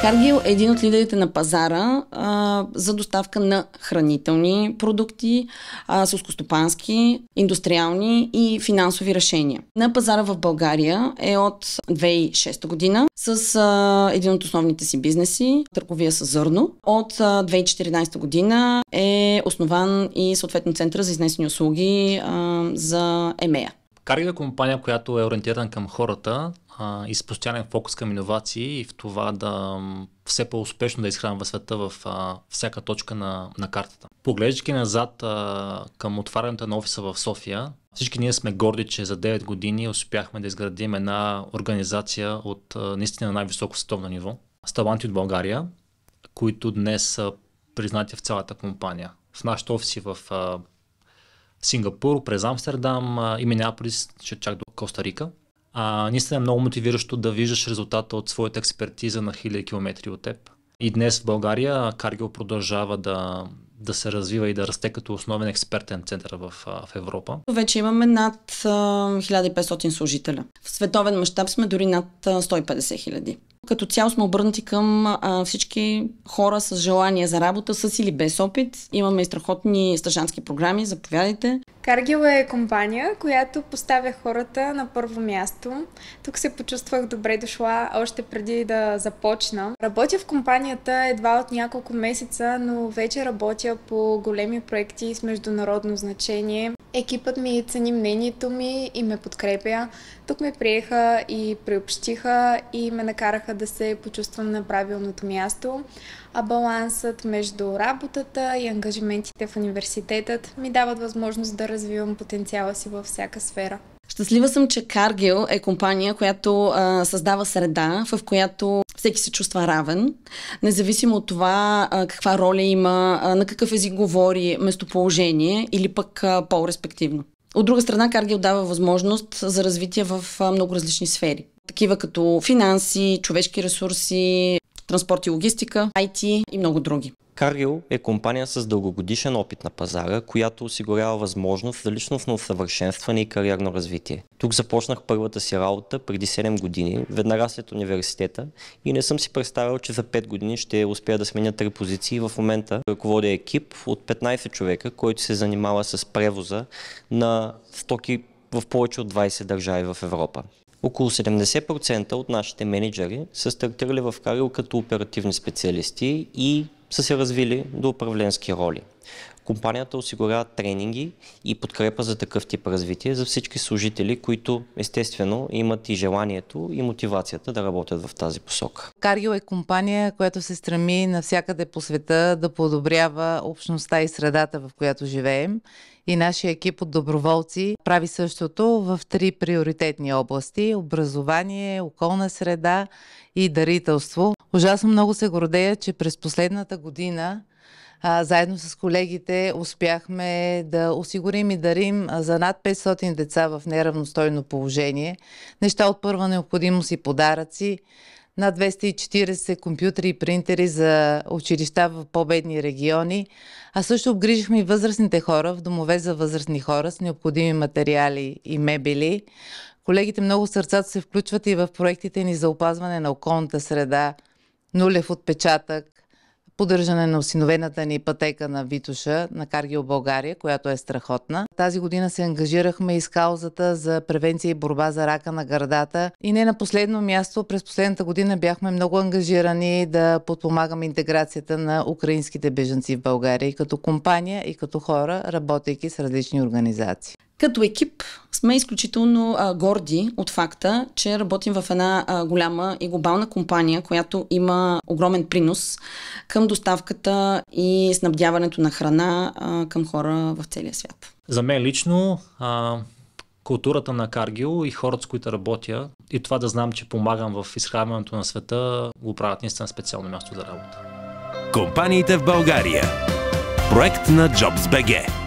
Cargill е един от лидерите на пазара за доставка на хранителни продукти, селскостопански, индустриални и финансови решения. На пазара в България е от 2006 година с един от основните си бизнеси, търговия с зърно. От 2014 година е основан и съответно центъра за изнесени услуги за EMEA. Cargill е компания, която е ориентирана към хората и с постоянен фокус към иновации и в това да все по-успешно да изхранва света в всяка точка на картата. Поглеждайки назад към отварянето на офиса в София, всички ние сме горди, че за 9 години успяхме да изградим една организация от наистина най-високо световно ниво. С таланти от България, които днес са признати в цялата компания. В нашите офиси в Сингапур, през Амстердам и Минеаполис, чак до Коста Рика. Наистина е много мотивиращо да виждаш резултата от своята експертиза на хиляди километри от теб. И днес в България Cargill продължава да се развива и да расте като основен експертен център в Европа. Вече имаме над 1500 служителя. В световен мащаб сме дори над 150 хиляди. Като цяло сме обърнати към всички хора с желание за работа, с или без опит. Имаме и страхотни стажантски програми, заповядайте. Cargill е компания, която поставя хората на първо място. Тук се почувствах добре дошла още преди да започна. Работя в компанията едва от няколко месеца, но вече работя по големи проекти с международно значение. Екипът ми цени мнението ми и ме подкрепя. Тук ме приеха и приобщиха и ме накараха да се почувствам на правилното място. А балансът между работата и ангажиментите в университетът ми дават възможност да развивам потенциала си във всяка сфера. Щастлива съм, че Cargill е компания, която създава среда, в която всеки се чувства равен, независимо от това каква роля има, на какъв език говори, местоположение или пък по-респективно. От друга страна, Cargill дава възможност за развитие в много различни сфери. Такива като финанси, човешки ресурси, транспорт и логистика, IT и много други. Cargill е компания с дългогодишен опит на пазара, която осигурява възможност за личностно усъвършенстване и кариерно развитие. Тук започнах първата си работа преди 7 години, веднага след университета, и не съм си представил, че за 5 години ще успея да сменя 3 позиции. В момента ръководя екип от 15 човека, който се занимава с превоза на стоки в повече от 20 държави в Европа. Около 70% от нашите менеджери са стартирали в Cargill като оперативни специалисти и са се развили до управленски роли. Компанията осигурява тренинги и подкрепа за такъв тип развитие за всички служители, които естествено имат и желанието и мотивацията да работят в тази посока. Cargill е компания, която се стреми навсякъде по света да подобрява общността и средата, в която живеем. И нашия екип от доброволци прави същото в 3 приоритетни области – образование, околна среда и дарителство. Ужасно много се гордея, че през последната година заедно с колегите успяхме да осигурим и дарим за над 500 деца в неравностойно положение. Неща от първа необходимост и подаръци, над 240 компютри и принтери за училища в по-бедни региони, а също обгрижихме и възрастните хора в домове за възрастни хора с необходими материали и мебели. Колегите много сърцато се включват и в проектите ни за опазване на околната среда, нулев отпечатък, поддържане на осиновената ни пътека на Витоша на Cargill България, която е страхотна. Тази година се ангажирахме и с каузата за превенция и борба за рака на гърдата. И не на последно място, през последната година бяхме много ангажирани да подпомагаме интеграцията на украинските бежанци в България и като компания, и като хора, работейки с различни организации. Като екип сме изключително горди от факта, че работим в една голяма и глобална компания, която има огромен принос към доставката и снабдяването на храна към хора в целия свят. За мен лично културата на Cargill и хората, с които работя, и това да знам, че помагам в изхранването на света, го правят наистина специално място за работа. Компаниите в България. Проект на JobsBG.